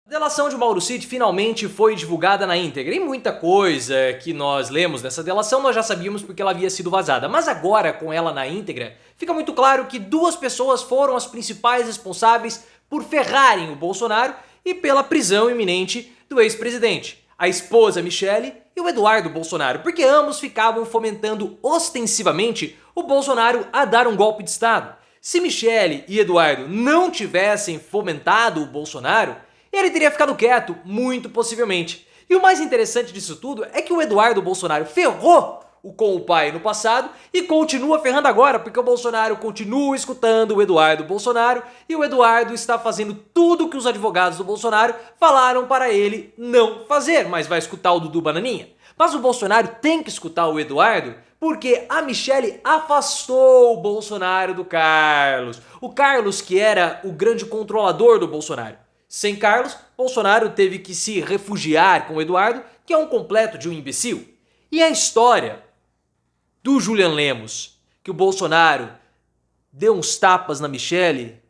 A delação de Mauro Cid finalmente foi divulgada na íntegra, e muita coisa que nós lemos dessa delação nós já sabíamos porque ela havia sido vazada, mas agora com ela na íntegra fica muito claro que duas pessoas foram as principais responsáveis por ferrarem o Bolsonaro e pela prisão iminente do ex-presidente, a esposa Michele e o Eduardo Bolsonaro, porque ambos ficavam fomentando ostensivamente o Bolsonaro a dar um golpe de Estado. Se Michele e Eduardo não tivessem fomentado o Bolsonaro, ele teria ficado quieto, muito possivelmente. E o mais interessante disso tudo é que o Eduardo Bolsonaro ferrou com o pai no passado e continua ferrando agora, porque o Bolsonaro continua escutando o Eduardo Bolsonaro e o Eduardo está fazendo tudo que os advogados do Bolsonaro falaram para ele não fazer, mas vai escutar o Dudu Bananinha. Mas o Bolsonaro tem que escutar o Eduardo porque a Michele afastou o Bolsonaro do Carlos. O Carlos que era o grande controlador do Bolsonaro. Sem Carlos, Bolsonaro teve que se refugiar com o Eduardo, que é um completo de um imbecil. E a história do Julian Lemos, que o Bolsonaro deu uns tapas na Michele,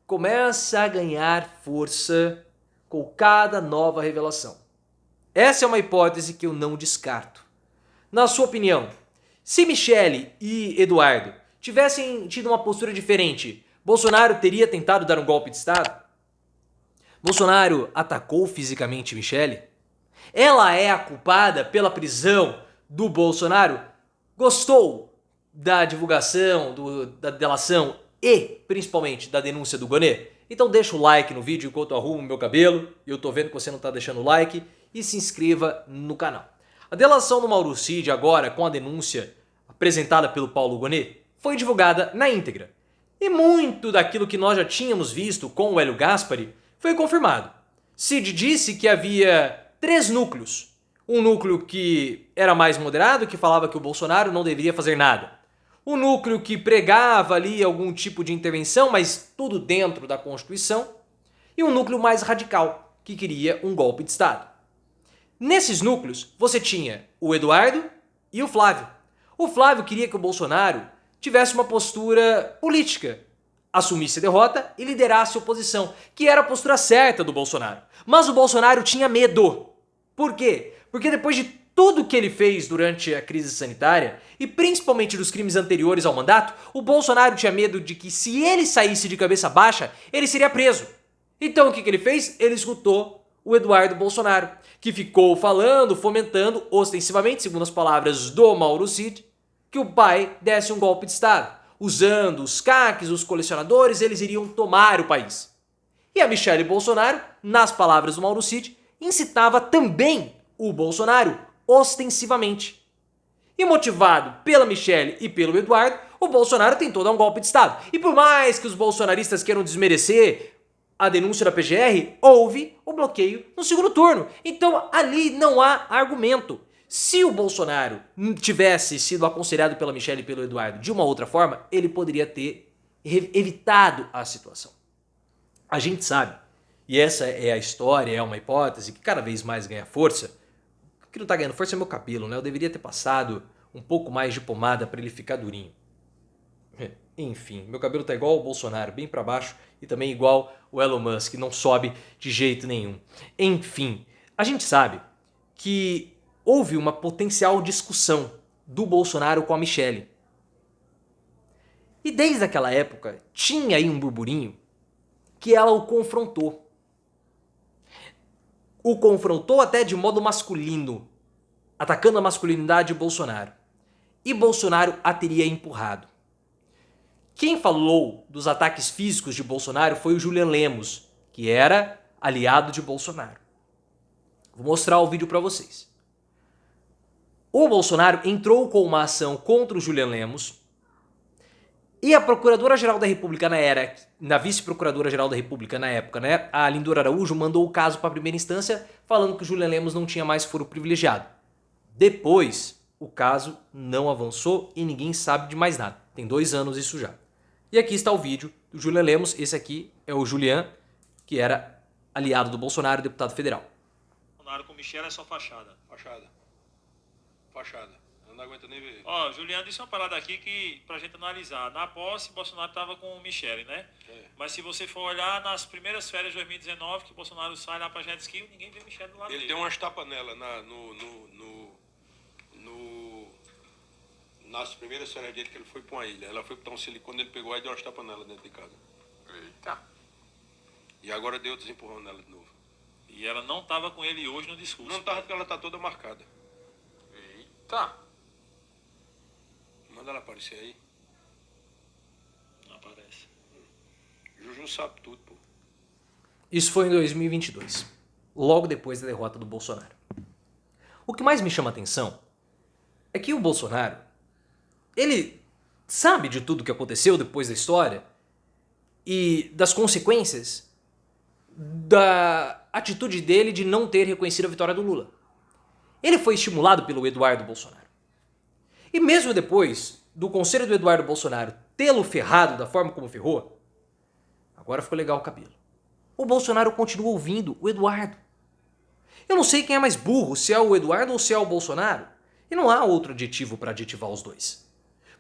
começa a ganhar força com cada nova revelação. Essa é uma hipótese que eu não descarto. Na sua opinião, se Michele e Eduardo tivessem tido uma postura diferente, Bolsonaro teria tentado dar um golpe de Estado? Bolsonaro atacou fisicamente Michele? Ela é a culpada pela prisão do Bolsonaro? Gostou da divulgação, da delação e principalmente da denúncia do Gonê? Então deixa o like no vídeo enquanto eu arrumo meu cabelo, e eu tô vendo que você não tá deixando o like, e se inscreva no canal. A delação do Mauro Cid agora com a denúncia apresentada pelo Paulo Gonê foi divulgada na íntegra. E muito daquilo que nós já tínhamos visto com o Hélio Gaspari foi confirmado. Cid disse que havia 3 núcleos. Um núcleo que era mais moderado, que falava que o Bolsonaro não deveria fazer nada. Um núcleo que pregava ali algum tipo de intervenção, mas tudo dentro da Constituição. E um núcleo mais radical, que queria um golpe de Estado. Nesses núcleos, você tinha o Eduardo e o Flávio. O Flávio queria que o Bolsonaro tivesse uma postura política, assumisse a derrota e liderasse a oposição, que era a postura certa do Bolsonaro. Mas o Bolsonaro tinha medo. Por quê? Porque depois de tudo que ele fez durante a crise sanitária, e principalmente dos crimes anteriores ao mandato, o Bolsonaro tinha medo de que se ele saísse de cabeça baixa, ele seria preso. Então o que ele fez? Ele escutou o Eduardo Bolsonaro, que ficou falando, fomentando, ostensivamente, segundo as palavras do Mauro Cid, que o pai desse um golpe de Estado. Usando os CACs, os colecionadores, eles iriam tomar o país. E a Michele Bolsonaro, nas palavras do Mauro Cid, incitava também o Bolsonaro, ostensivamente. E motivado pela Michele e pelo Eduardo, o Bolsonaro tentou dar um golpe de Estado. E por mais que os bolsonaristas queiram desmerecer a denúncia da PGR, houve o bloqueio no segundo turno. Então ali não há argumento. Se o Bolsonaro tivesse sido aconselhado pela Michele e pelo Eduardo de uma outra forma, ele poderia ter evitado a situação. A gente sabe, e essa é a história, é uma hipótese que cada vez mais ganha força. O que não tá ganhando força é meu cabelo, né? Eu deveria ter passado um pouco mais de pomada para ele ficar durinho. Enfim, meu cabelo tá igual ao Bolsonaro, bem para baixo, e também igual o Elon Musk, não sobe de jeito nenhum. Enfim, a gente sabe que houve uma potencial discussão do Bolsonaro com a Michele. E desde aquela época tinha aí um burburinho que ela o confrontou. O confrontou até de modo masculino, atacando a masculinidade de Bolsonaro. E Bolsonaro a teria empurrado. Quem falou dos ataques físicos de Bolsonaro foi o Julian Lemos, que era aliado de Bolsonaro. Vou mostrar o vídeo para vocês. O Bolsonaro entrou com uma ação contra o Julian Lemos e a Procuradora-Geral da República na Vice-Procuradora-Geral da República na época, né, a Lindor Araújo, mandou o caso para a primeira instância falando que o Julian Lemos não tinha mais foro privilegiado. Depois, o caso não avançou e ninguém sabe de mais nada. Tem 2 anos isso já. E aqui está o vídeo do Julian Lemos. Esse aqui é o Julian, que era aliado do Bolsonaro, deputado federal. Bolsonaro com Michele é só fachada. Fachada. não aguenta nem ver. Ó, Juliano disse uma parada aqui que pra gente analisar. Na posse, Bolsonaro tava com o Michele, né? É. Mas se você for olhar nas primeiras férias de 2019, que Bolsonaro sai lá pra jet ski, ninguém vê Michele do lado Ele dele. deu umas tapas nela nas primeiras férias dele que ele foi pra uma ilha. Ela foi botar um silicone, ele pegou e deu umas tapas nela dentro de casa. Eita. E agora deu outros empurrão nela de novo. E ela não tava com ele hoje no discurso. Não tava porque ela tá toda marcada. Eita. Manda ela aparecer aí. Não aparece. Juju sabe tudo, pô. Isso foi em 2022, logo depois da derrota do Bolsonaro. O que mais me chama a atenção é que o Bolsonaro, ele sabe de tudo que aconteceu depois da história e das consequências da atitude dele de não ter reconhecido a vitória do Lula. Ele foi estimulado pelo Eduardo Bolsonaro. E mesmo depois do conselho do Eduardo Bolsonaro tê-lo ferrado da forma como ferrou, agora ficou legal o cabelo. O Bolsonaro continua ouvindo o Eduardo. Eu não sei quem é mais burro, se é o Eduardo ou se é o Bolsonaro. E não há outro adjetivo para adjetivar os dois.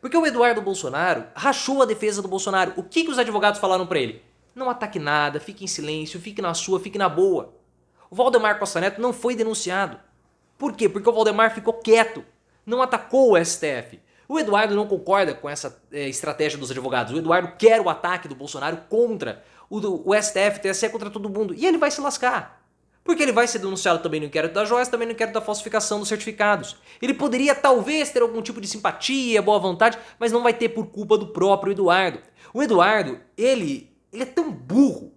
Porque o Eduardo Bolsonaro rachou a defesa do Bolsonaro. O que os advogados falaram para ele? Não ataque nada, fique em silêncio, fique na sua, fique na boa. O Valdemar Costa Neto não foi denunciado. Por quê? Porque o Valdemar ficou quieto, não atacou o STF. O Eduardo não concorda com essa estratégia dos advogados. O Eduardo quer o ataque do Bolsonaro contra o STF, TSE, contra todo mundo. E ele vai se lascar. Porque ele vai ser denunciado também no inquérito da Joias, também no inquérito da falsificação dos certificados. Ele poderia talvez ter algum tipo de simpatia, boa vontade, mas não vai ter por culpa do próprio Eduardo. O Eduardo, ele é tão burro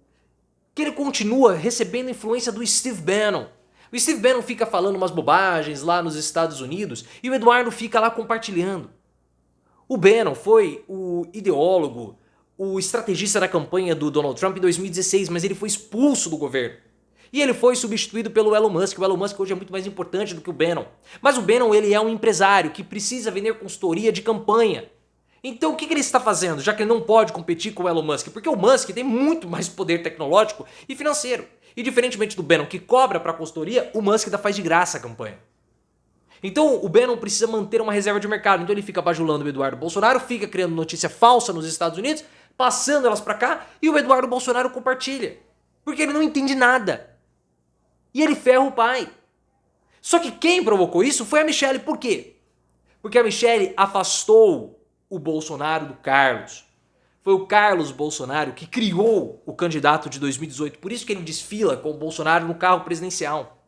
que ele continua recebendo influência do Steve Bannon. O Steve Bannon fica falando umas bobagens lá nos Estados Unidos e o Eduardo fica lá compartilhando. O Bannon foi o ideólogo, o estrategista da campanha do Donald Trump em 2016, mas ele foi expulso do governo. E ele foi substituído pelo Elon Musk. O Elon Musk hoje é muito mais importante do que o Bannon. Mas o Bannon, ele é um empresário que precisa vender consultoria de campanha. Então o que ele está fazendo, já que ele não pode competir com o Elon Musk? Porque o Musk tem muito mais poder tecnológico e financeiro. E diferentemente do Bannon, que cobra para consultoria, o Musk ainda faz de graça a campanha. Então o Bannon precisa manter uma reserva de mercado. Então ele fica bajulando o Eduardo Bolsonaro, fica criando notícia falsa nos Estados Unidos, passando elas para cá, e o Eduardo Bolsonaro compartilha. Porque ele não entende nada. E ele ferra o pai. Só que quem provocou isso foi a Michele. Por quê? Porque a Michele afastou o Bolsonaro do Carlos. Foi o Carlos Bolsonaro que criou o candidato de 2018. Por isso que ele desfila com o Bolsonaro no carro presidencial.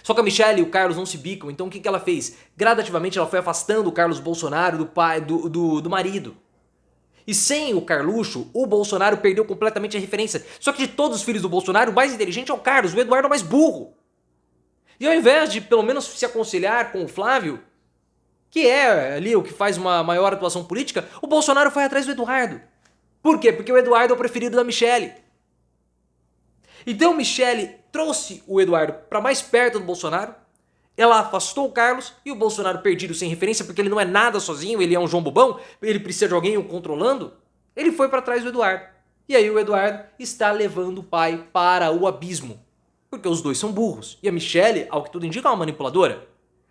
Só que a Michele e o Carlos não se bicam. Então o que ela fez? Gradativamente ela foi afastando o Carlos Bolsonaro do pai, do marido. E sem o Carluxo, o Bolsonaro perdeu completamente a referência. Só que de todos os filhos do Bolsonaro, o mais inteligente é o Carlos, o Eduardo é o mais burro. E ao invés de pelo menos se aconselhar com o Flávio, que é ali o que faz uma maior atuação política, o Bolsonaro foi atrás do Eduardo. Por quê? Porque o Eduardo é o preferido da Michele. Então Michele trouxe o Eduardo para mais perto do Bolsonaro, ela afastou o Carlos e o Bolsonaro perdido sem referência porque ele não é nada sozinho, ele é um João Bobão, ele precisa de alguém o controlando. Ele foi para trás do Eduardo. E aí o Eduardo está levando o pai para o abismo. Porque os dois são burros. E a Michele, ao que tudo indica, é uma manipuladora.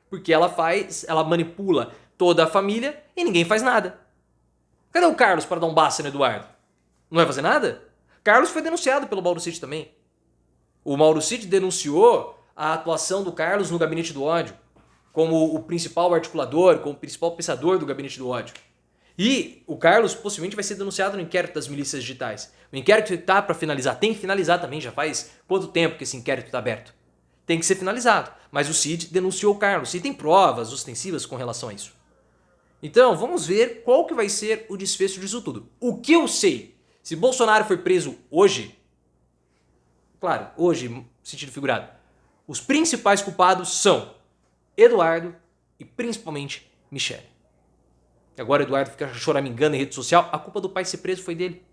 Porque ela manipula toda a família e ninguém faz nada. Cadê o Carlos para dar um basta no Eduardo? Não vai fazer nada? Carlos foi denunciado pelo Mauro Cid também. O Mauro Cid denunciou a atuação do Carlos no Gabinete do Ódio, como o principal articulador, como o principal pensador do Gabinete do Ódio. E o Carlos possivelmente vai ser denunciado no inquérito das milícias digitais. O inquérito está para finalizar, tem que finalizar também, já faz quanto tempo que esse inquérito está aberto? Tem que ser finalizado, mas o Cid denunciou o Carlos e tem provas ostensivas com relação a isso. Então, vamos ver qual que vai ser o desfecho disso tudo. O que eu sei, se Bolsonaro for preso hoje, claro, hoje, sentido figurado, os principais culpados são Eduardo e principalmente Michele. Agora o Eduardo fica choramingando em rede social, a culpa do pai ser preso foi dele.